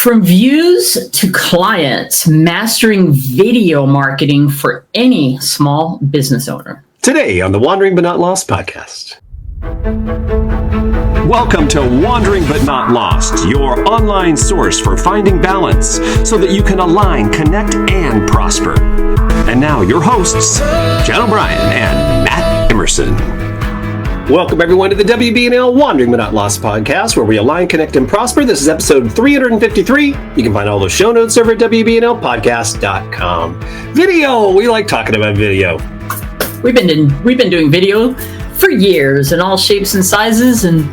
From views to clients, mastering video marketing for any small business owner. Today on the Wandering But Not Lost podcast. Welcome to Wandering But Not Lost, your online source for finding balance so that you can align, connect, and prosper. And now your hosts, Jen O'Brien and Matt Emerson. Welcome, everyone, to the WBNL Wandering But Not Lost podcast, where we align, connect, and prosper. This is episode 353. You can find all those show notes over at WBNLpodcast.com. Video. We like talking about video. We've been doing video for years in all shapes and sizes, and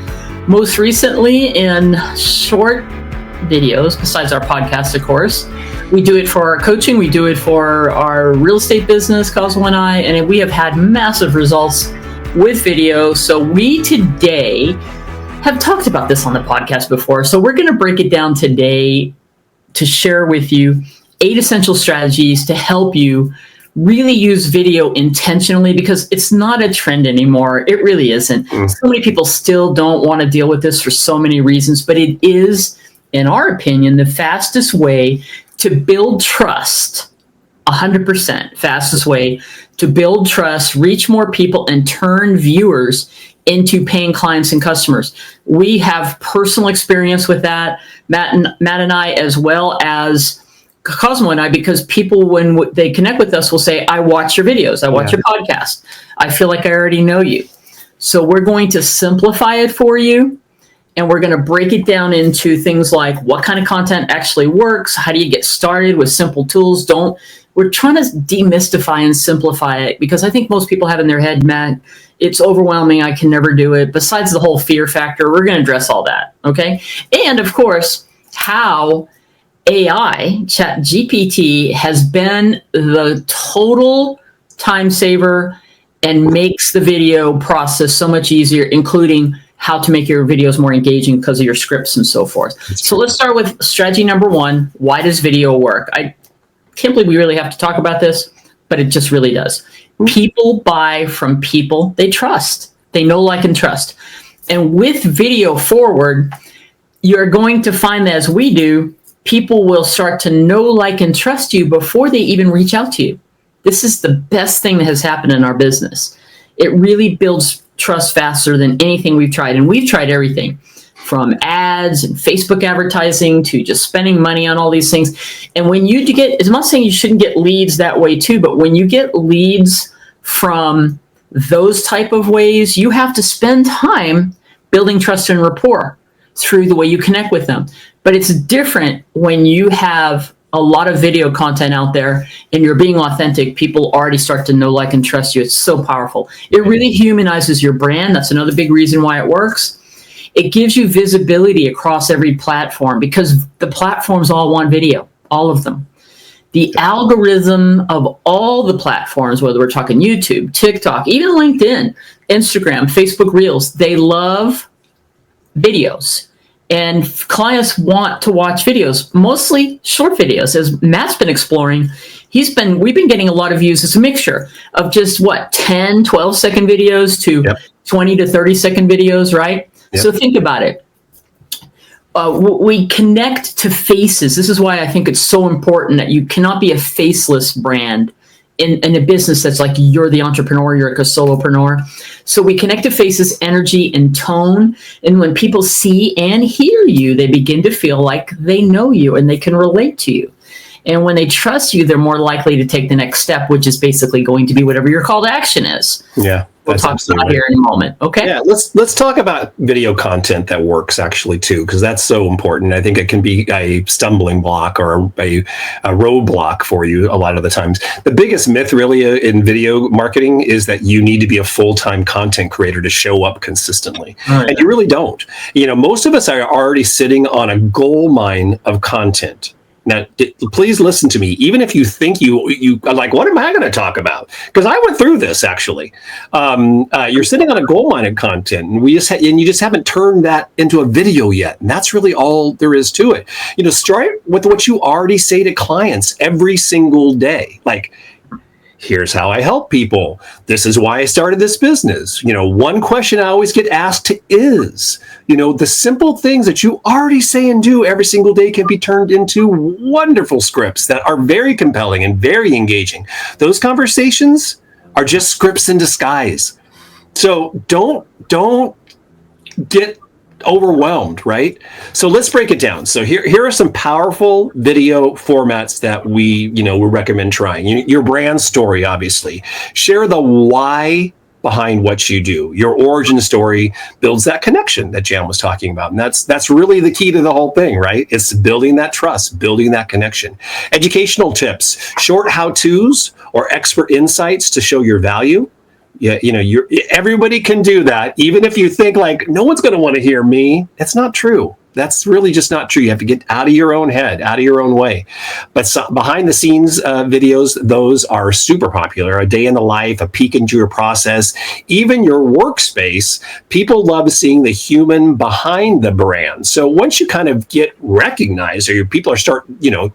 most recently in short videos, besides our podcast, of course. We do it for our coaching. We do it for our real estate business, Cosmo and I, and we have had massive results with video. So we today have talked about this on the podcast before. So we're going to break it down today to share with you 8 essential strategies to help you really use video intentionally, because it's not a trend anymore. It really isn't. So many people still don't want to deal with this for so many reasons, but it is, in our opinion, the fastest way to build trust. 100% fastest way to build trust, reach more people, and turn viewers into paying clients and customers. We have personal experience with that, Matt and I, as well as Cosmo and I, because people, when they connect with us, will say, I watch your videos, I watch your podcast, I feel like I already know you. So we're going to simplify it for you, and we're going to break it down into things like what kind of content actually works, how do you get started with simple tools. We're trying to demystify and simplify it, because I think most people have in their head, Matt, it's overwhelming, I can never do it. Besides the whole fear factor, we're going to address all that, okay? And of course, how AI, ChatGPT, has been the total time saver and makes the video process so much easier, including how to make your videos more engaging because of your scripts and so forth. So let's start with strategy number 1. Why does video work? I can't believe we really have to talk about this, but it just really does. People buy from people they trust. They know, like, and trust. And with video forward, you're going to find that, as we do, people will start to know, like, and trust you before they even reach out to you. This is the best thing that has happened in our business. It really builds trust faster than anything we've tried. And we've tried everything from ads and Facebook advertising to just spending money on all these things. And when you get, I'm not saying you shouldn't get leads that way too, but when you get leads from those type of ways, you have to spend time building trust and rapport through the way you connect with them. But it's different when you have a lot of video content out there and you're being authentic. People already start to know, like, and trust you. It's so powerful. It really humanizes your brand. That's another big reason why it works. It gives you visibility across every platform, because the platforms all want video, all of them. The algorithm of all the platforms, whether we're talking YouTube, TikTok, even LinkedIn, Instagram, Facebook Reels, they love videos. And clients want to watch videos, mostly short videos. As Matt's been exploring, we've been getting a lot of views. It's a mixture of just 10, 12-second videos to 20 to 30-second videos, right? Yep. So think about it. We connect to faces. This is why I think it's so important that you cannot be a faceless brand in a business that's like you're the entrepreneur, you're like a solopreneur. So we connect to faces, energy, and tone. And when people see and hear you, they begin to feel like they know you and they can relate to you. And when they trust you, they're more likely to take the next step, which is basically going to be whatever your call to action is. Yeah. We'll talk about here in a moment. Okay. Yeah. Let's talk about video content that works actually too, because that's so important. I think it can be a stumbling block or a roadblock for you a lot of the times. The biggest myth really in video marketing is that you need to be a full-time content creator to show up consistently. And you really don't. Most of us are already sitting on a gold mine of content. Now, please listen to me. Even if you think you are like, what am I going to talk about? Because I went through this actually. You're sitting on a gold mine of content, and you just haven't turned that into a video yet. And that's really all there is to it. Start with what you already say to clients every single day. Like, Here's how I help people. This is why I started this business. One question I always get asked is, the simple things that you already say and do every single day can be turned into wonderful scripts that are very compelling and very engaging. Those conversations are just scripts in disguise. So don't get overwhelmed, right? So let's break it down. So here are some powerful video formats that we recommend trying. Your brand story, obviously. Share the why behind what you do. Your origin story builds that connection that Jan was talking about. And that's really the key to the whole thing, right? It's building that trust, building that connection. Educational tips, short how-tos or expert insights to show your value. Yeah, everybody can do that. Even if you think like no one's going to want to hear me, it's not true. That's really just not true. You have to get out of your own head, out of your own way. But behind the scenes videos, those are super popular. A day in the life, a peek into your process, even your workspace. People love seeing the human behind the brand. So once you kind of get recognized, or your people are start,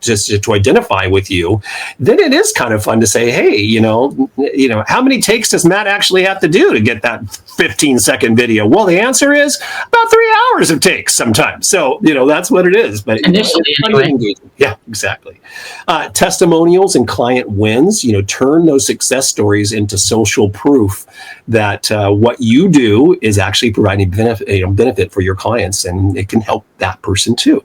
just to identify with you, then it is kind of fun to say, hey, how many takes does Matt actually have to do to get that 15-second video? Well, the answer is about 3 hours of takes sometimes. So, that's what it is. But initially, anyway. Yeah, exactly. Testimonials and client wins, turn those success stories into social proof that what you do is actually providing benefit for your clients, and it can help that person too.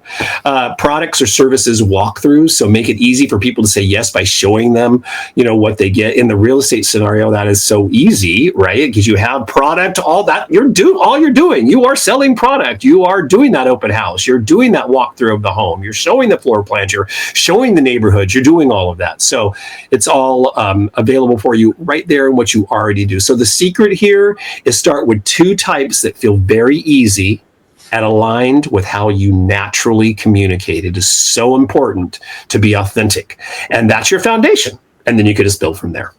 Products or services walkthroughs. So make it easy for people to say yes by showing them, what they get. In the real estate scenario, that is so easy, right? Because you have product, all that all you're doing. You are selling product. You are doing that open house. You're doing that walkthrough of the home. You're showing the floor plans. You're showing the neighborhoods. You're doing all of that. So it's all available for you right there in what you already do. So the secret here is start with 2 types that feel very easy and aligned with how you naturally communicate. It is so important to be authentic. And that's your foundation. And then you can just build from there.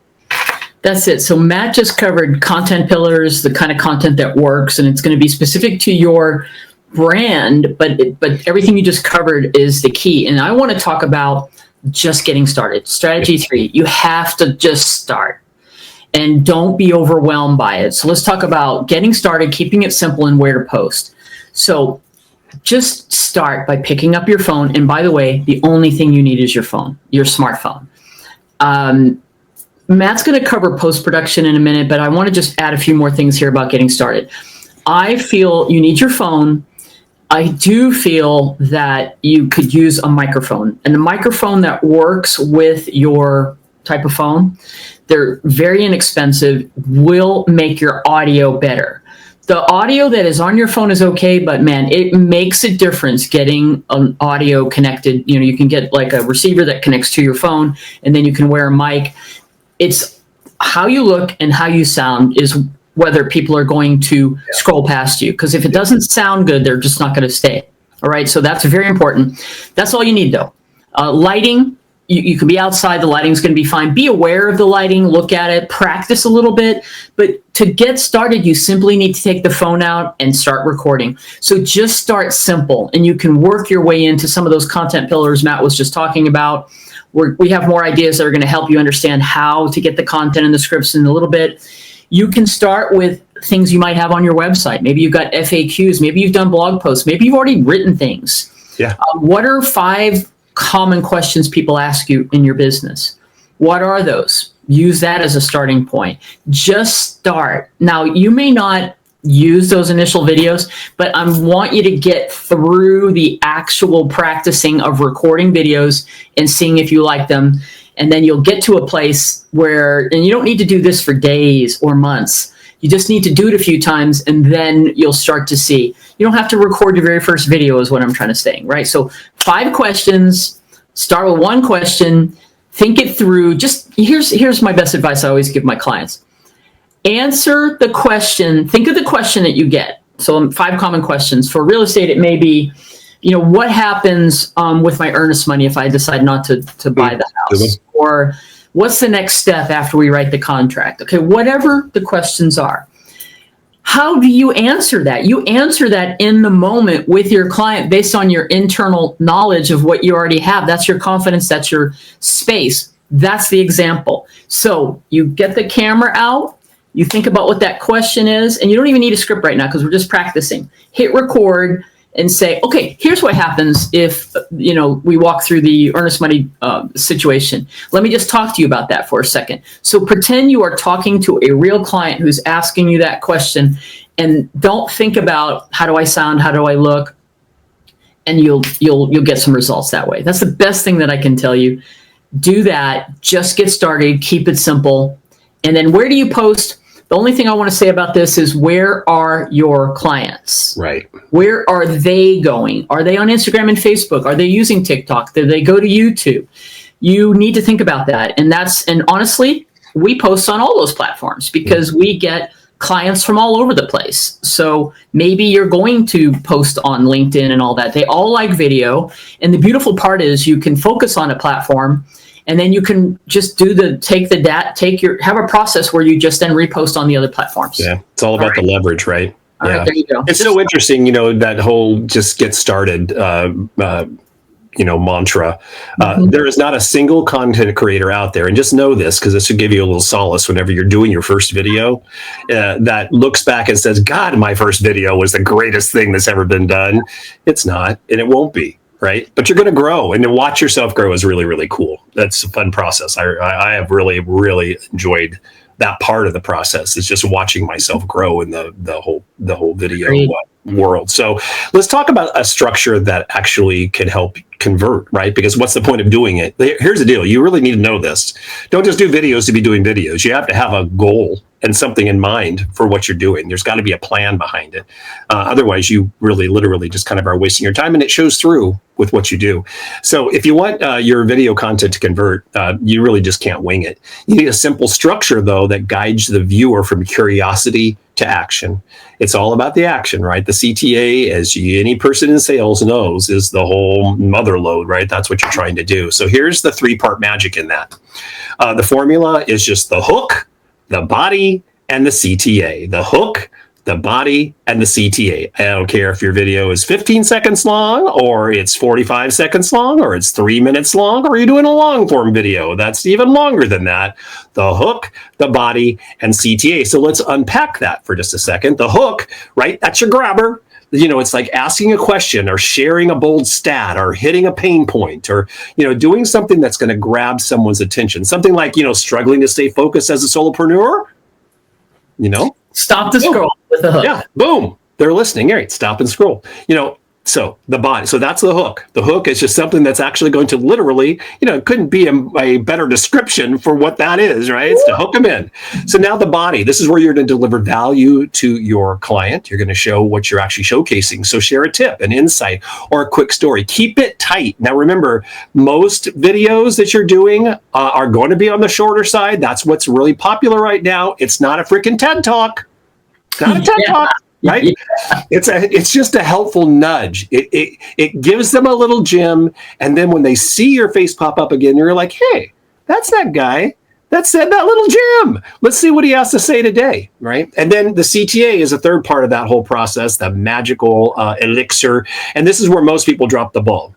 That's it. So Matt just covered content pillars, the kind of content that works, and it's going to be specific to your brand, but everything you just covered is the key. And I want to talk about just getting started. Strategy 3, you have to just start and don't be overwhelmed by it. So let's talk about getting started, keeping it simple, and where to post. So just start by picking up your phone. And by the way, the only thing you need is your phone, your smartphone. Matt's going to cover post-production in a minute, but I want to just add a few more things here about getting started. I feel you need your phone. I do feel that you could use a microphone, and the microphone that works with your type of phone, they're very inexpensive, will make your audio better. The audio that is on your phone is okay, but man, it makes a difference getting an audio connected. You can get like a receiver that connects to your phone, and then you can wear a mic. It's how you look and how you sound is whether people are going to scroll past you. Because if it doesn't sound good, they're just not going to stay. All right. So that's very important. That's all you need, though. Lighting, you can be outside. The lighting is going to be fine. Be aware of the lighting. Look at it. Practice a little bit. But to get started, you simply need to take the phone out and start recording. So just start simple, and you can work your way into some of those content pillars Matt was just talking about. We have more ideas that are going to help you understand how to get the content and the scripts in a little bit. You can start with things you might have on your website. Maybe you've got FAQs. Maybe you've done blog posts. Maybe you've already written things. Yeah. What are 5 common questions people ask you in your business? What are those? Use that as a starting point. Just start. Now, you may not use those initial videos, but I want you to get through the actual practicing of recording videos and seeing if you like them. And then you'll get to a place where, and you don't need to do this for days or months. You just need to do it a few times, and then you'll start to see. You don't have to record your very first video is what I'm trying to say, right? So 5 questions, start with 1 question, think it through. Just here's my best advice I always give my clients. Answer the question, think of the question that you get. So 5 common questions. For real estate, it may be, what happens with my earnest money if I decide not to buy the house? Or what's the next step after we write the contract? Okay, whatever the questions are. How do you answer that? You answer that in the moment with your client based on your internal knowledge of what you already have. That's your confidence. That's your space. That's the example. So you get the camera out, you think about what that question is, and you don't even need a script right now because we're just practicing. Hit record and say, okay, here's what happens if, we walk through the earnest money situation. Let me just talk to you about that for a second. So pretend you are talking to a real client who's asking you that question, and don't think about how do I sound, how do I look, and you'll get some results that way. That's the best thing that I can tell you. Do that. Just get started. Keep it simple. And then where do you post? The only thing I want to say about this is, where are your clients? Right. Where are they going? Are they on Instagram and Facebook? Are they using TikTok? Do they go to YouTube? You need to think about that. And honestly, we post on all those platforms because we get clients from all over the place. So maybe you're going to post on LinkedIn and all that. They all like video. And the beautiful part is you can focus on a platform, and then you can just have a process where you just then repost on the other platforms. Yeah. It's all about the leverage, right? All right, there you go. It's so interesting, that whole just get started, mantra. There is not a single content creator out there, and just know this, because this should give you a little solace whenever you're doing your first video, that looks back and says, God, my first video was the greatest thing that's ever been done. It's not, and it won't be. Right. But you're going to grow, and to watch yourself grow is really, really cool. That's a fun process. I have really, really enjoyed that part of the process. Is just watching myself grow in the whole video world. So let's talk about a structure that actually can help convert, right? Because what's the point of doing it? Here's the deal. You really need to know this. Don't just do videos to be doing videos. You have to have a goal and something in mind for what you're doing. There's got to be a plan behind it. Otherwise, you really literally just kind of are wasting your time, and it shows through with what you do. So if you want your video content to convert, you really just can't wing it. You need a simple structure, though, that guides the viewer from curiosity to action. It's all about the action, right? The CTA, as any person in sales knows, is the whole mother load, right? That's what you're trying to do. So here's the 3-part magic in that. The formula is just the hook, the body, and the CTA. The hook, the body, and the CTA. I don't care if your video is 15 seconds long, or it's 45 seconds long, or it's 3 minutes long, or you're doing a long form video that's even longer than that. The hook, the body, and CTA. So let's unpack that for just a second. The hook, right? That's your grabber. It's like asking a question, or sharing a bold stat, or hitting a pain point, or, doing something that's going to grab someone's attention. Something like, struggling to stay focused as a solopreneur, Stop the scroll with the hook. Yeah, boom. They're listening. All right, stop and scroll. So the body. So that's the hook. The hook is just something that's actually going to literally, it couldn't be a better description for what that is, right? It's to hook them in. So now the body. This is where you're going to deliver value to your client. You're going to show what you're actually showcasing. So share a tip, an insight, or a quick story. Keep it tight. Now remember, most videos that you're doing are going to be on the shorter side. That's what's really popular right now. It's not a freaking TED Talk. It's not a TED Talk. Right? Yeah. It's just a helpful nudge. It gives them a little gem, and then when they see your face pop up again, you're like, hey, that's that guy. That's that little gem. Let's see what he has to say today, right? And then the CTA is a third part of that whole process, the magical elixir, and this is where most people drop the ball.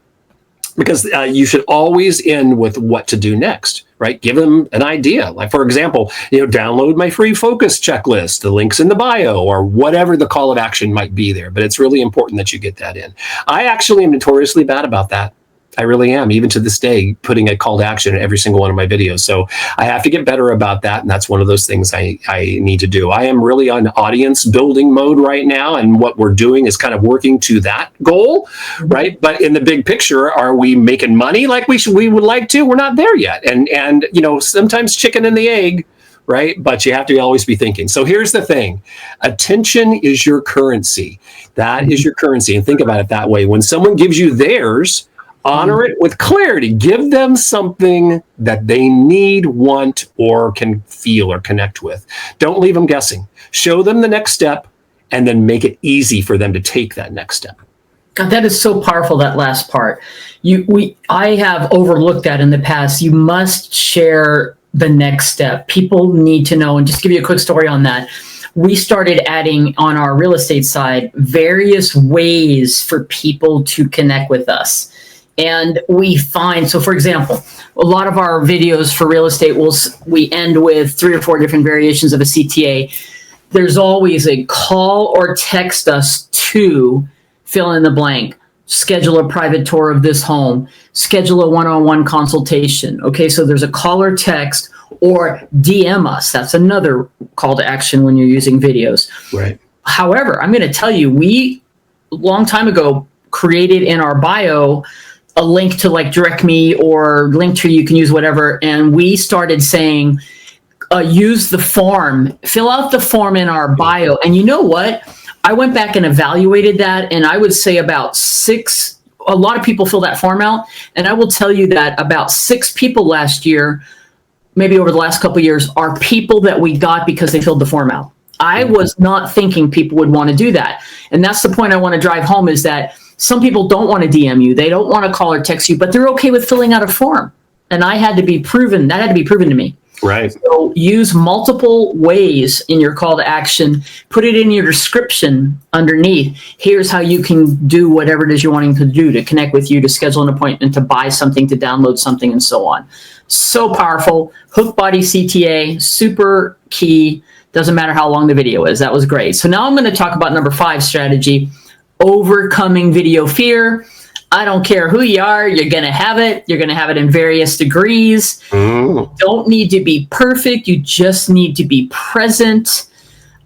Because you should always end with what to do next, right? Give them an idea. Like, for example, download my free focus checklist, the link's in the bio, or whatever the call of action might be there. But it's really important that you get that in. I actually am notoriously bad about that. I really am, even to this day, putting a call to action in every single one of my videos. So I have to get better about that. And that's one of those things I need to do. I am really on audience building mode right now. And what we're doing is kind of working to that goal, right? But in the big picture, are we making money like we would like to? We're not there yet. And sometimes chicken and the egg, right? But you have to always be thinking. So here's the thing. Attention is your currency. That is your currency. And think about it that way. When someone gives you theirs, honor it with clarity. Give them something that they need, want, or can feel or connect with. Don't leave them guessing. Show them the next step, and then make it easy for them to take that next step. God, that is so powerful, that last part. I have overlooked that in the past. You must share the next step. People need to know. And just give you a quick story on that. We started adding on our real estate side various ways for people to connect with us. And we find, so for example, a lot of our videos for real estate, we end with 3 or 4 different variations of a CTA. There's always a call or text us to fill in the blank, schedule a private tour of this home, schedule a one-on-one consultation. Okay, so there's a call or text, or DM us. That's another call to action when you're using videos. Right. However, I'm going to tell you, we, a long time ago, created in our bio a link to like direct me or Linktree, you can use whatever. And we started saying, use the form, fill out the form in our bio. And you know what? I went back and evaluated that. And I would say about 6, a lot of people fill that form out. And I will tell you that about 6 people last year, maybe over the last couple of years, are people that we got because they filled the form out. I was not thinking people would want to do that. And that's the point I want to drive home, is that some people don't want to DM you. They don't want to call or text you, but they're okay with filling out a form. And that had to be proven to me. Right. So use multiple ways in your call to action. Put it in your description underneath. Here's how you can do whatever it is you're wanting to do, to connect with you, to schedule an appointment, to buy something, to download something, and so on. So powerful. Hook body CTA, super key. Doesn't matter how long the video is. That was great. So now I'm going to talk about number 5 strategy, overcoming video fear. I don't care who you are, you're going to have it. You're going to have it in various degrees. You don't need to be perfect. You just need to be present.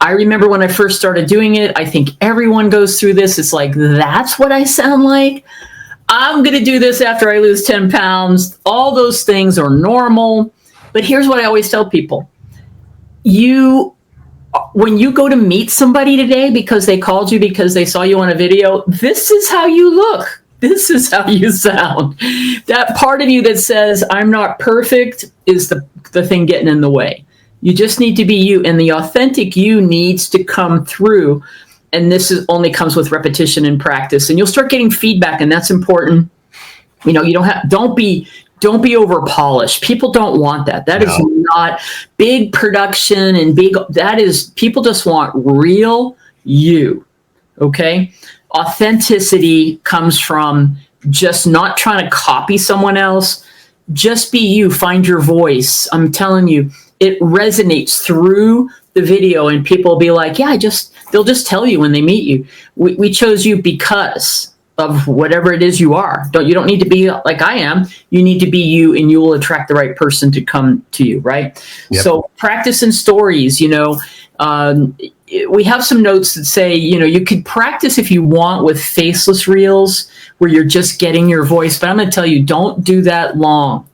I remember when I first started doing it, I think everyone goes through this. It's like, that's what I sound like. I'm going to do this after I lose 10 pounds. All those things are normal. But here's what I always tell people. When you go to meet somebody today because they called you because they saw you on a video, this is how you look. This is how you sound. That part of you that says, I'm not perfect, is the thing getting in the way. You just need to be you, and the authentic you needs to come through. And this only comes with repetition and practice, and you'll start getting feedback, and that's important. You know, don't be over polished. People don't want that. That is not big production and people just want real you. Okay. Authenticity comes from just not trying to copy someone else. Just be you. Find your voice. I'm telling you, it resonates through the video, and people will be like, yeah, they'll just tell you when they meet you. We chose you because of whatever it is you are. You don't need to be like I am. You need to be you, and you will attract the right person to come to you, right? Yep. So practice in stories, we have some notes that say, you could practice if you want with faceless reels where you're just getting your voice, but I'm going to tell you, don't do that long.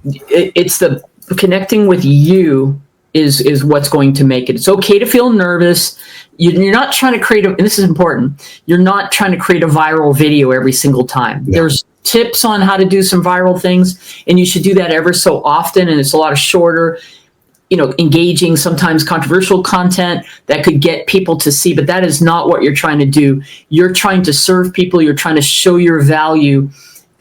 It's the connecting with you is what's going to make it. It's okay to feel nervous. You're not trying to create and this is important, you're not trying to create a viral video every single time. Yeah. There's tips on how to do some viral things, and you should do that ever so often, and it's a lot of shorter, engaging, sometimes controversial content that could get people to see, but that is not what you're trying to do. You're trying to serve people. You're trying to show your value.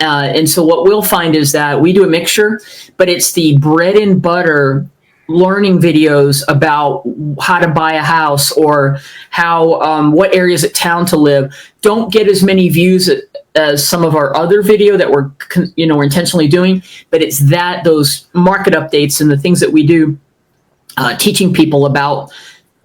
And so what we'll find is that we do a mixture, but it's the bread and butter learning videos about how to buy a house or how what areas of town to live don't get as many views as some of our other video that we're intentionally doing, but it's those market updates and the things that we do, teaching people about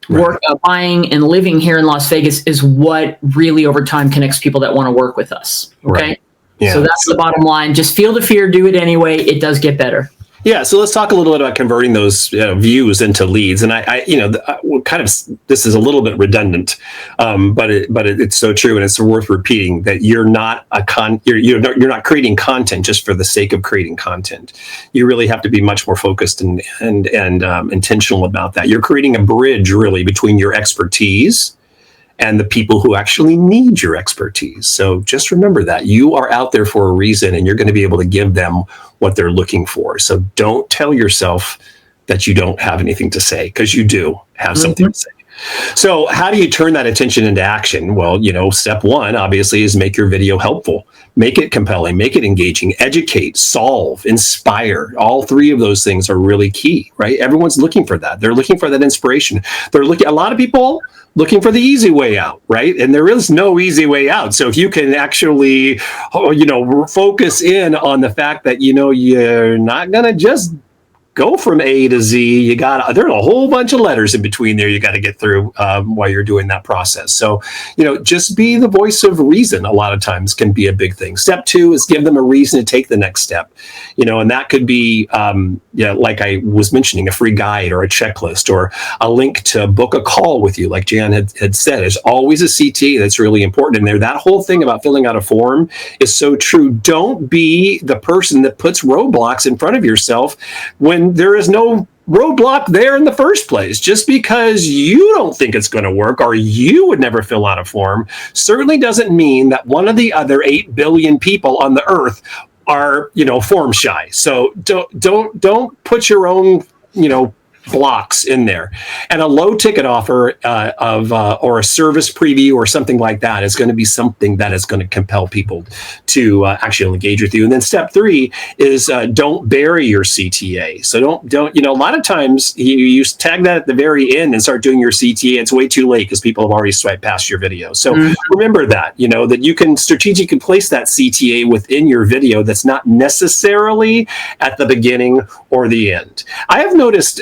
work, buying and living here in Las Vegas is what really over time connects people that want to work with us. Okay. Right. Yeah. So that's the bottom line. Just feel the fear, do it anyway. It does get better. Yeah, so let's talk a little bit about converting those views into leads. And this is a little bit redundant, but it's so true, and it's worth repeating that you're not you're not creating content just for the sake of creating content. You really have to be much more focused and intentional about that. You're creating a bridge really between your expertise and the people who actually need your expertise. So just remember that you are out there for a reason, and you're going to be able to give them what they're looking for. So don't tell yourself that you don't have anything to say, because you do have something to say. So how do you turn that attention into action? Well, step 1 obviously is make your video helpful, make it compelling, make it engaging, educate, solve, inspire. All 3 of those things are really key, right? Everyone's looking for that. They're looking for that inspiration. A lot of people looking for the easy way out, right? And there is no easy way out. So if you can actually, focus in on the fact that, you're not going to just go from A to Z. There's a whole bunch of letters in between there you got to get through while you're doing that process. So, just be the voice of reason a lot of times can be a big thing. Step 2 is give them a reason to take the next step, and that could be, like I was mentioning, a free guide or a checklist or a link to book a call with you. Like Jan had said, there's always a CTA that's really important in there. That whole thing about filling out a form is so true. Don't be the person that puts roadblocks in front of yourself when there is no roadblock there in the first place. Just because you don't think it's going to work or you would never fill out a form certainly doesn't mean that one of the other 8 billion people on the earth are, form shy. So don't put your own, blocks in there. And a low ticket offer or a service preview or something like that is going to be something that is going to compel people to actually engage with you. And then step 3 is don't bury your CTA. So don't a lot of times you tag that at the very end and start doing your CTA. It's way too late because people have already swiped past your video. So remember that, that you can strategically place that CTA within your video that's not necessarily at the beginning or the end. I have noticed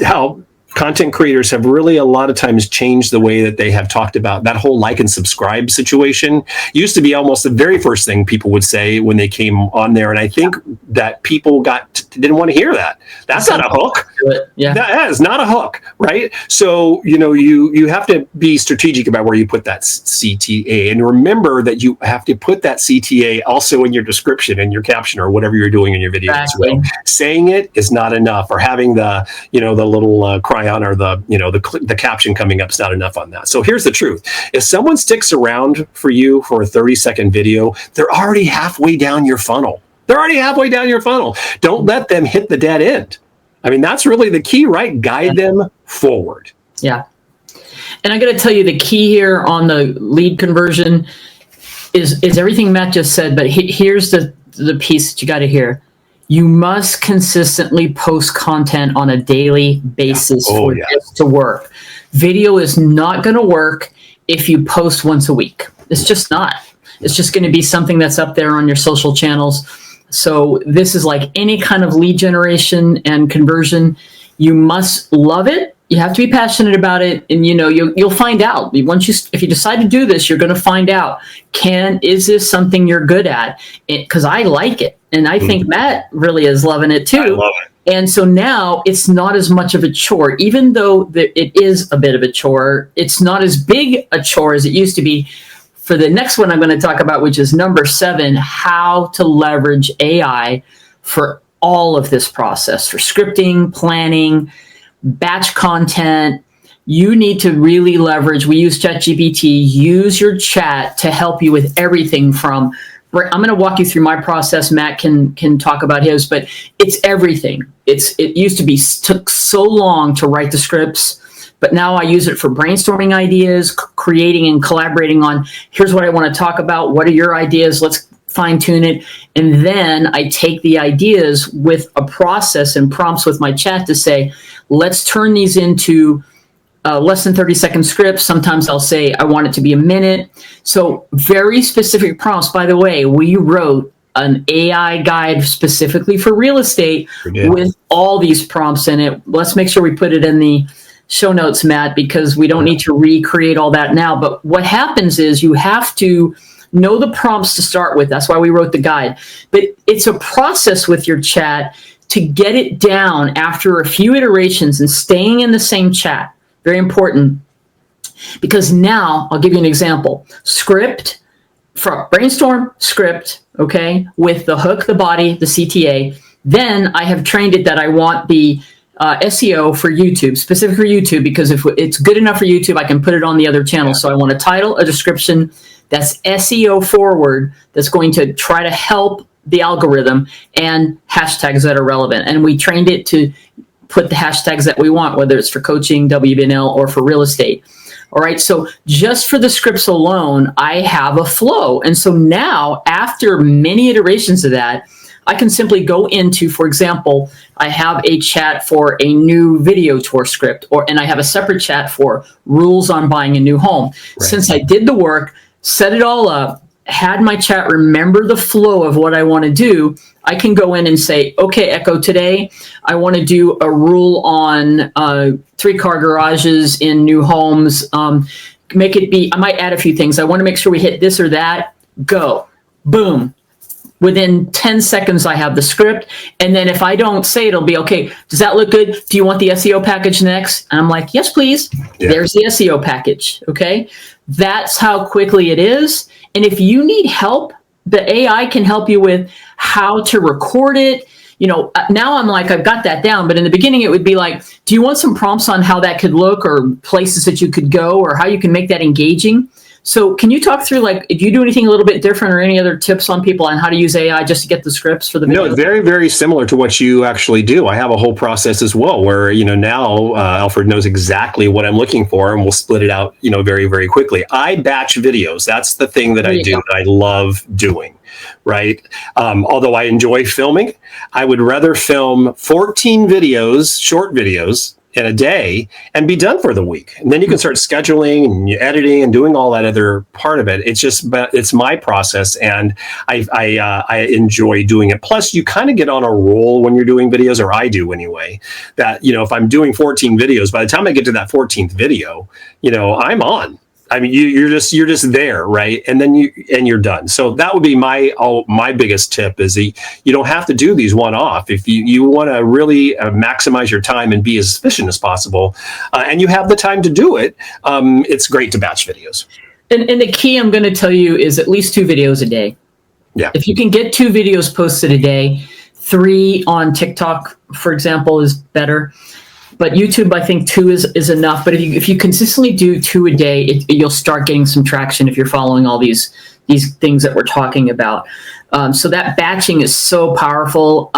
how content creators have really a lot of times changed the way that they have talked about that whole like and subscribe situation. Used to be almost the very first thing people would say when they came on there. And I think that people didn't want to hear that. That's not a hook. Yeah. That is not a hook, right? So, you have to be strategic about where you put that CTA, and remember that you have to put that CTA also in your description and your caption or whatever you're doing in your video as well. Saying it is not enough, or having the, the little cryon or the caption coming up is not enough on that. So here's the truth. If someone sticks around for you for a 30-second video, they're already halfway down your funnel. Don't let them hit the dead end. I mean, that's really the key, right? Guide them forward. Yeah. And I got to tell you, the key here on the lead conversion is everything Matt just said, but here's the piece that you got to hear. You must consistently post content on a daily basis for this to work. Video is not going to work if you post once a week. It's just not. It's just going to be something that's up there on your social channels. So this is like any kind of lead generation and conversion. You must love it. You have to be passionate about it, and you'll find out. If you decide to do this, you're going to find out. Is this something you're good at? Because I like it, and I think Matt really is loving it too. I love it. And so now it's not as much of a chore, even though it is a bit of a chore. It's not as big a chore as it used to be. For the next one I'm going to talk about, which is number 7, how to leverage AI for all of this process, for scripting, planning, batch content. You need to really leverage. We use ChatGPT. Use your chat to help you with everything from. I'm going to walk you through my process. Matt can talk about his, but it's everything. It used to be took so long to write the scripts, but now I use it for brainstorming ideas, creating and collaborating on. Here's what I want to talk about. What are your ideas? Let's fine tune it. And then I take the ideas with a process and prompts with my chat to say, let's turn these into less than 30-second scripts. Sometimes I'll say, I want it to be a minute. So very specific prompts. By the way, we wrote an AI guide specifically for real estate with all these prompts in it. Let's make sure we put it in the show notes, Matt, because we don't need to recreate all that now. But what happens is you have to know the prompts to start with. That's why we wrote the guide. But it's a process with your chat to get it down after a few iterations and staying in the same chat. Very important. Because now, I'll give you an example. Script, from brainstorm, script, okay, with the hook, the body, the CTA. Then I have trained it that I want the SEO for YouTube, specific for YouTube, because if it's good enough for YouTube, I can put it on the other channels. So I want a title, a description that's SEO forward, that's going to try to help the algorithm, and hashtags that are relevant. And we trained it to put the hashtags that we want, whether it's for coaching, WBNL, or for real estate. All right, so just for the scripts alone, I have a flow. And so now, after many iterations of that, I can simply go into, for example, I have a chat for a new video tour script, and I have a separate chat for rules on buying a new home. Right. Since I did the work, set it all up, had my chat remember the flow of what I want to do, I can go in and say, okay, Echo, today I want to do a rule on 3-car garages in new homes. Make it be, I might add a few things. I want to make sure we hit this or that. Go. Boom. Within 10 seconds, I have the script. And then if I don't say it, it'll be, okay, does that look good? Do you want the SEO package next? And I'm like, yes, please. Yeah. There's the SEO package. Okay. That's how quickly it is. And if you need help, the AI can help you with how to record it. You know, now I'm like, I've got that down. But in the beginning, it would be like, do you want some prompts on how that could look, or places that you could go, or how you can make that engaging? So can you talk through, like, if you do anything a little bit different, or any other tips on people on how to use AI just to get the scripts for the video? No, very, very similar to what you actually do. I have a whole process as well where, you know, now Alfred knows exactly what I'm looking for, and we'll split it out, you know, very, very quickly. I batch videos. That's the thing that I do that I love doing. Right. Although I enjoy filming, I would rather film 14 videos, short videos, in a day and be done for the week. And then you can start scheduling and editing and doing all that other part of it. It's my process, and I enjoy doing it. Plus, you kind of get on a roll when you're doing videos, or I do anyway, that, you know, if I'm doing 14 videos, by the time I get to that 14th video, you know, I'm on. I mean, you're just there, right? And then you're done. So that would be my biggest tip is you don't have to do these one-off. If you want to really maximize your time and be as efficient as possible, and you have the time to do it, it's great to batch videos. And the key I'm going to tell you is at least 2 videos a day. Yeah. If you can get 2 videos posted a day, 3 on TikTok, for example, is better. But YouTube, I think 2 is enough. But if you consistently do 2 a day, you'll start getting some traction if you're following all these things that we're talking about. So that batching is so powerful.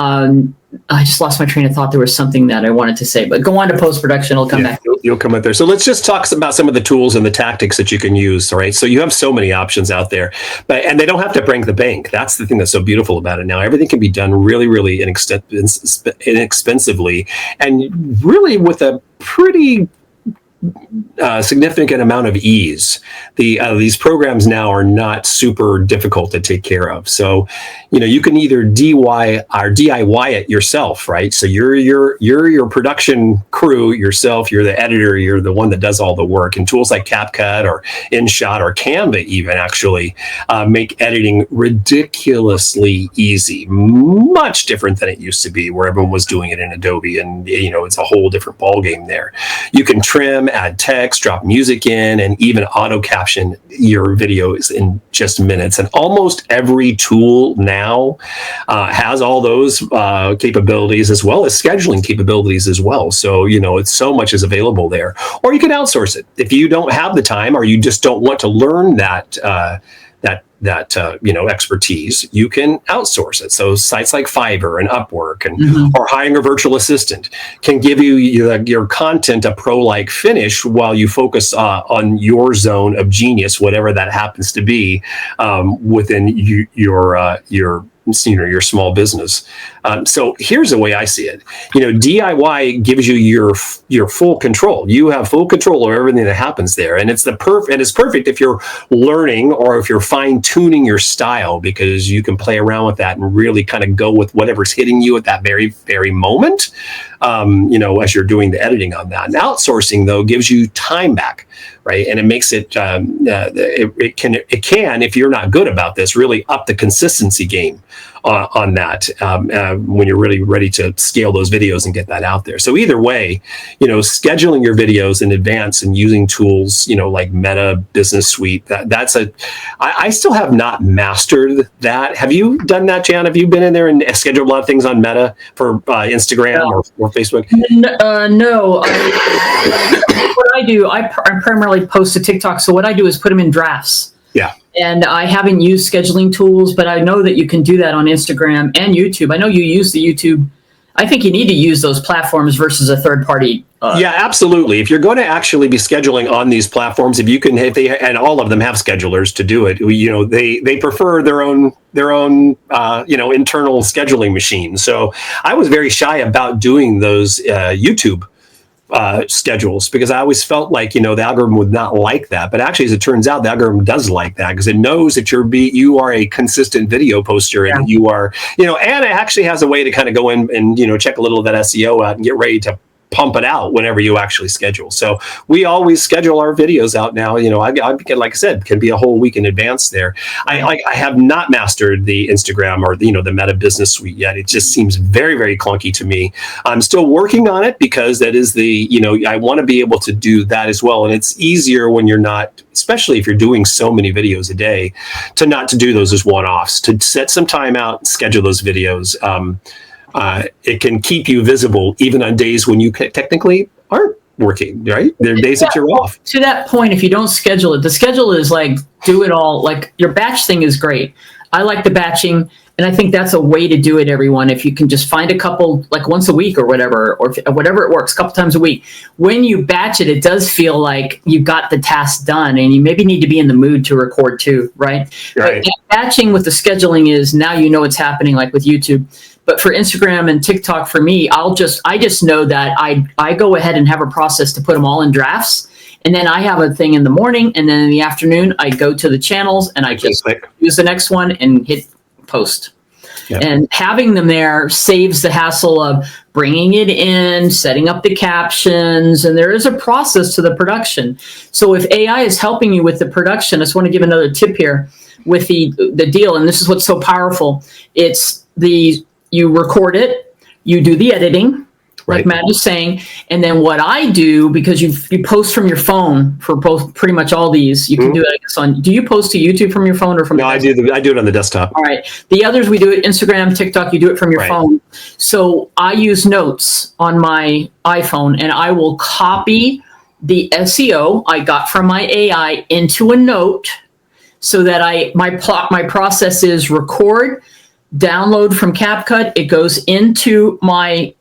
I just lost my train of thought. There was something that I wanted to say, but go on to post-production. I'll come back. You'll come up there. So let's just talk about some of the tools and the tactics that you can use. All right. So you have so many options out there, and they don't have to break the bank. That's the thing that's so beautiful about it now. Everything can be done really, really inexpensively, and really with a pretty significant amount of ease. These programs now are not super difficult to take care of. So, you know, you can either DIY it yourself, right? So you're your production crew yourself. You're the editor. You're the one that does all the work. And tools like CapCut or InShot or Canva even actually make editing ridiculously easy, much different than it used to be, where everyone was doing it in Adobe, and you know, it's a whole different ballgame there. You can trim, add text, drop music in, and even auto caption your videos in just minutes. And almost every tool now has all those capabilities, as well as scheduling capabilities as well. So, you know, it's so much is available there. Or you can outsource it if you don't have the time, or you just don't want to learn that expertise. You can outsource it. So sites like Fiverr and Upwork and or hiring a virtual assistant can give you your content a pro-like finish while you focus on your zone of genius, whatever that happens to be, within your small business. So here's the way I see it. You know, DIY gives you your full control. You have full control over everything that happens there, and it's perfect if you're learning or if you're fine tuning your style, because you can play around with that and really kind of go with whatever's hitting you at that very, very moment. You know, as you're doing the editing on that. And outsourcing, though, gives you time back, right? And it makes it it can, if you're not good about this, really up the consistency game on that when you're really ready to scale those videos and get that out there. So either way, you know, scheduling your videos in advance and using tools, you know, like Meta Business Suite, I still have not mastered that. Have you done that, Jan? Have you been in there and scheduled a lot of things on Meta for Instagram or Facebook? No. What I do, I primarily post to TikTok. So what I do is put them in drafts. Yeah. And I haven't used scheduling tools, but I know that you can do that on Instagram and YouTube. I know you use the YouTube I think you need to use those platforms versus a third party. Yeah, absolutely. If you're going to actually be scheduling on these platforms, if they, and all of them have schedulers to do it, they prefer their own internal scheduling machine. So I was very shy about doing those YouTube schedules, because I always felt like, the algorithm would not like that. But actually, as it turns out, the algorithm does like that, because it knows that you are a consistent video poster, and you are, and it actually has a way to kind of go in and, check a little of that SEO out and get ready to pump it out whenever you actually schedule. So we always schedule our videos out now. I like I said, can be a whole week in advance there. I have not mastered the Instagram or the Meta Business Suite yet. It just seems very, very clunky to me. I'm still working on it, because that is I want to be able to do that as well. And it's easier when you're not, especially if you're doing so many videos a day, not to do those as one-offs, to set some time out, schedule those videos. It can keep you visible even on days when you technically aren't working, right? There are days that you're off. To that point, if you don't schedule it, the schedule is like, do it all. Like, your batch thing is great. I like the batching, and I think that's a way to do it, everyone. If you can just find a couple, like once a week or whatever it works, a couple times a week. When you batch it, it does feel like you got the task done, and you maybe need to be in the mood to record too, right? Right. But batching with the scheduling is, now you know it's happening, like with YouTube. But for Instagram and TikTok, for me, I just know that I go ahead and have a process to put them all in drafts. And then I have a thing in the morning, and then in the afternoon, I go to the channels and I just use the next one and hit post. Yep. And having them there saves the hassle of bringing it in, setting up the captions, and there is a process to the production. So if AI is helping you with the production, I just want to give another tip here with the deal, and this is what's so powerful. It's you record it, you do the editing, like Matt is saying, and then what I do, because you post from your phone for both, pretty much all these, you can do it, I guess, do you post to YouTube from your phone or from? No, I do it on the desktop. All right. The others, we do it Instagram, TikTok, you do it from your phone. So I use notes on my iPhone, and I will copy the SEO I got from my AI into a note, so that my process is record, download from CapCut. It goes into my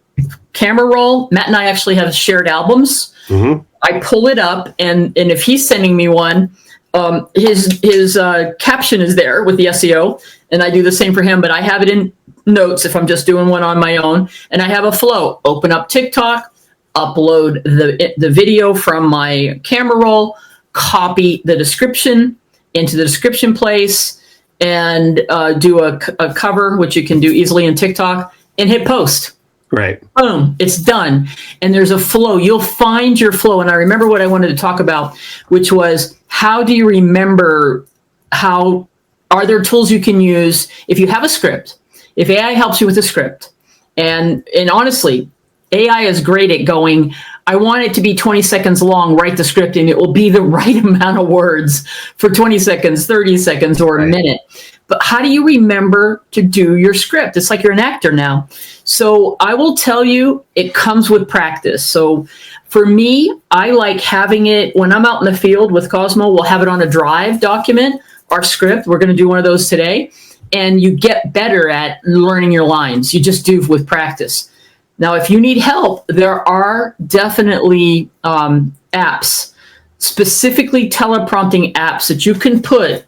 camera roll. Matt and I actually have shared albums. Mm-hmm. I pull it up, and if he's sending me one, his caption is there with the SEO, and I do the same for him. But I have it in notes if I'm just doing one on my own, and I have a flow. Open up TikTok, upload the video from my camera roll, copy the description into the description place, and do a cover, which you can do easily in TikTok, and hit post. Right. Boom, it's done. And there's a flow. You'll find your flow. And I remember what I wanted to talk about, which was, how do you remember, are there tools you can use if you have a script, if AI helps you with a script? And honestly, AI is great at going, I want it to be 20 seconds long, write the script, and it will be the right amount of words for 20 seconds, 30 seconds, or a minute. But how do you remember to do your script? It's like you're an actor now. So I will tell you, it comes with practice. So for me, I like having it when I'm out in the field with Cosmo. We'll have it on a Drive document, our script. We're going to do one of those today. And you get better at learning your lines. You just do with practice. Now, if you need help, there are definitely apps, specifically teleprompting apps, that you can put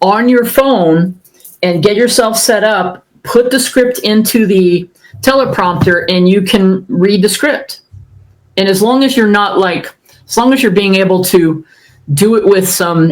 on your phone and get yourself set up, put the script into the teleprompter, and you can read the script. And as long as you're being able to do it with some,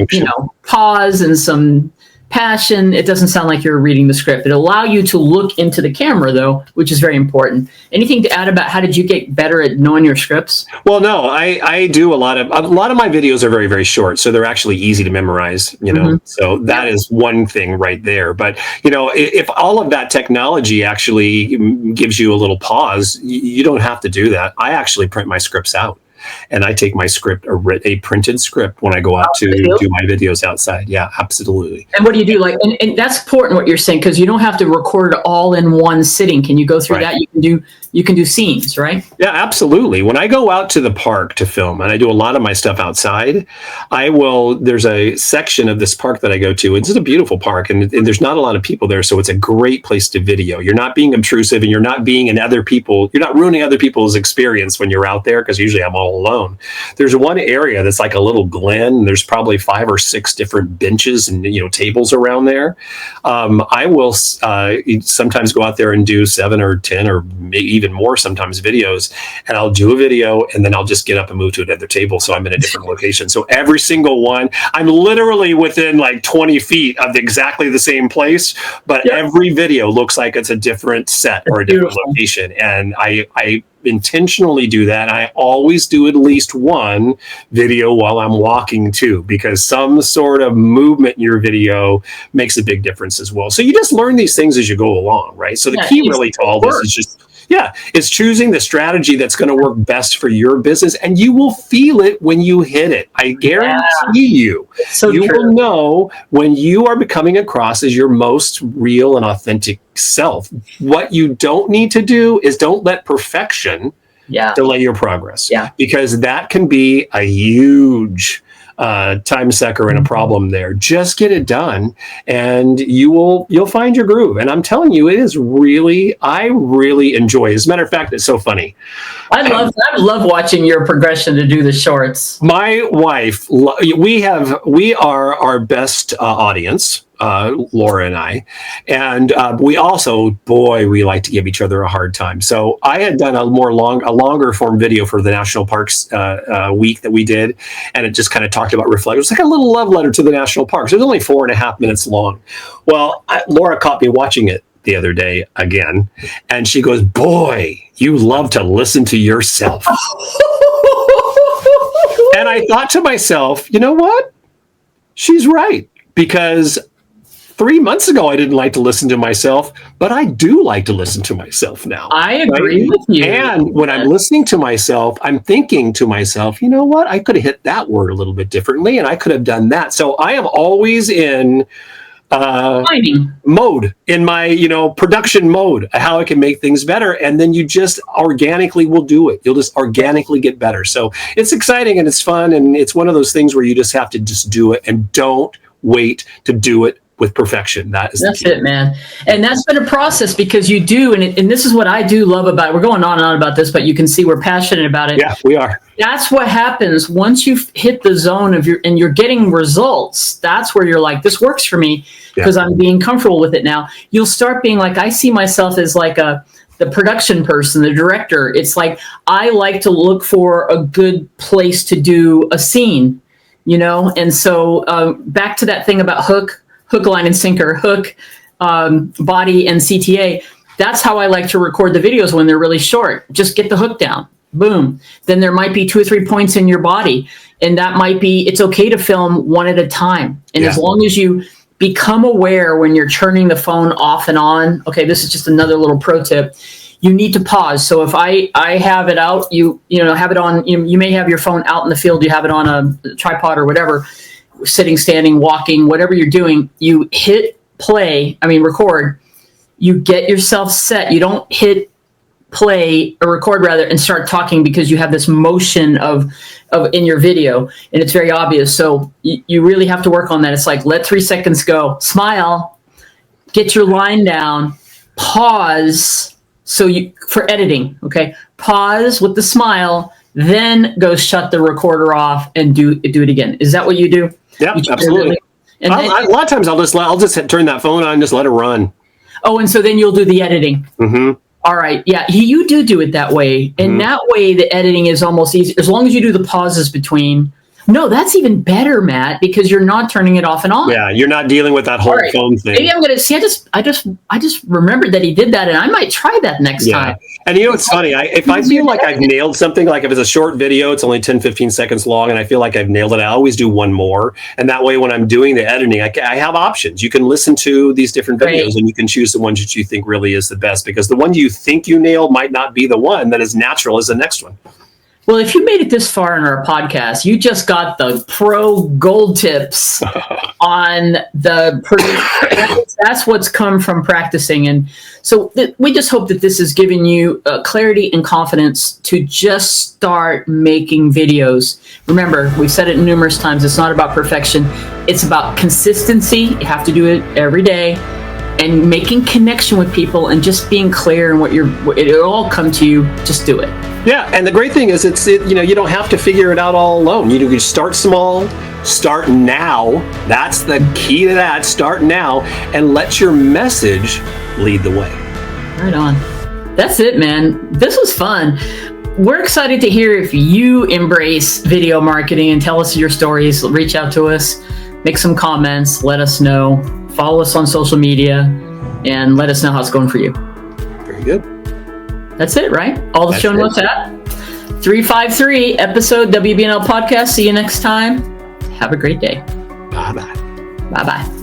pause and some passion, it doesn't sound like you're reading the script. It'll allow you to look into the camera, though, which is very important. Anything to add about how did you get better at knowing your scripts? Well, no, I do a lot of my videos are very, very short, so they're actually easy to memorize, So that is one thing right there. But, if all of that technology actually gives you a little pause, you don't have to do that. I actually print my scripts out. and I take my script, a printed script, when I go out to do my videos outside. Yeah, absolutely. And what do you do? Like, and that's important what you're saying, because you don't have to record it all in one sitting. Can you go through that? You can do scenes, right? Yeah, absolutely. When I go out to the park to film, and I do a lot of my stuff outside, there's a section of this park that I go to. It's a beautiful park, and there's not a lot of people there, so it's a great place to video. You're not being obtrusive, and you're not ruining other people's experience when you're out there, because usually I'm all alone. There's one area that's like a little glen, and there's probably 5 or 6 different benches and tables around there. I will sometimes go out there and do 7 or 10 or maybe even more sometimes videos, and I'll do a video and then I'll just get up and move to another table, so I'm in a different location. So every single one, I'm literally within like 20 feet of exactly the same place, but every video looks like it's a different set or a different location. And I intentionally do that. I always do at least one video while I'm walking too, because some sort of movement in your video makes a big difference as well. So you just learn these things as you go along, right? So the key really to all this is just it's choosing the strategy that's going to work best for your business, and you will feel it when you hit it. I guarantee you. You will know when you are becoming across as your most real and authentic self. What you don't need to do is don't let perfection delay your progress, because that can be a huge time sucker and a problem there. Just get it done, and you'll find your groove. And I'm telling you, I really enjoy. As a matter of fact, it's so funny. I love watching your progression to do the shorts. My wife, we are our best audience. Laura and I, and we also, we like to give each other a hard time. So I had done a longer form video for the National Parks week that we did, and it just kind of talked about reflect. It was like a little love letter to the national parks. It was only 4.5 minutes long. Well, Laura caught me watching it the other day again, and she goes, "Boy, you love to listen to yourself." And I thought to myself, you know what? She's right, because 3 months ago, I didn't like to listen to myself, but I do like to listen to myself now. I agree with you. And when I'm listening to myself, I'm thinking to myself, you know what? I could have hit that word a little bit differently, and I could have done that. So I am always in mode, in my production mode, how I can make things better. And then you just organically will do it. You'll just organically get better. So it's exciting and it's fun. And it's one of those things where you just have to just do it, and don't wait to do it with perfection. That's it, man. And that's been a process, because you do, and this is what I do love about it. We're going on and on about this, but you can see we're passionate about it. Yeah, we are. That's what happens once you've hit the zone of and you're getting results. That's where you're like, this works for me because I'm being comfortable with it now. You'll start being like, I see myself as like the production person, the director. It's like, I like to look for a good place to do a scene, And so back to that thing about hook, line and sinker, hook, body, and CTA. That's how I like to record the videos when they're really short. Just get the hook down. Boom. Then there might be 2 or 3 points in your body. And that might be, it's okay to film one at a time. And as long as you become aware when you're turning the phone off and on, okay, this is just another little pro tip. You need to pause. So if I have it out, you have it on, you may have your phone out in the field, you have it on a tripod or whatever, sitting, standing, walking, whatever you're doing, you hit record, you get yourself set. You don't hit play or record rather and start talking, because you have this motion of in your video, and it's very obvious. So you really have to work on that. It's like, let 3 seconds go, smile, get your line down, pause. So for editing, okay, pause with the smile, then go shut the recorder off and do it again. Is that what you do? Yeah, absolutely. And a lot of times I'll just turn that phone on and just let it run. Oh, and so then you'll do the editing. Mm-hmm. All right. Yeah, you do it that way. And that way the editing is almost easy, as long as you do the pauses between. No, that's even better, Matt, because you're not turning it off and on. Yeah, you're not dealing with that whole phone thing. Maybe I'm going to see. I just remembered that he did that, and I might try that next time. And it's funny. If I feel like I've nailed something, like if it's a short video, it's only 10, 15 seconds long, and I feel like I've nailed it, I always do one more. And that way, when I'm doing the editing, I have options. You can listen to these different videos, and you can choose the ones that you think really is the best, because the one you think you nailed might not be the one that is natural as the next one. Well, if you made it this far in our podcast, you just got the pro gold tips on the production. That's what's come from practicing. And so we just hope that this has given you clarity and confidence to just start making videos. Remember, we've said it numerous times. It's not about perfection. It's about consistency. You have to do it every day. And making connection with people and just being clear in it'll all come to you. Just do it. Yeah, and the great thing is you don't have to figure it out all alone. You can start small, start now. That's the key to that. Start now and let your message lead the way. Right on. That's it, man. This was fun. We're excited to hear if you embrace video marketing and tell us your stories. Reach out to us, make some comments, let us know. Follow us on social media and let us know how it's going for you. Very good. That's it, right? All the show notes at 353 episode WBNL podcast. See you next time. Have a great day. Bye-bye. Bye-bye.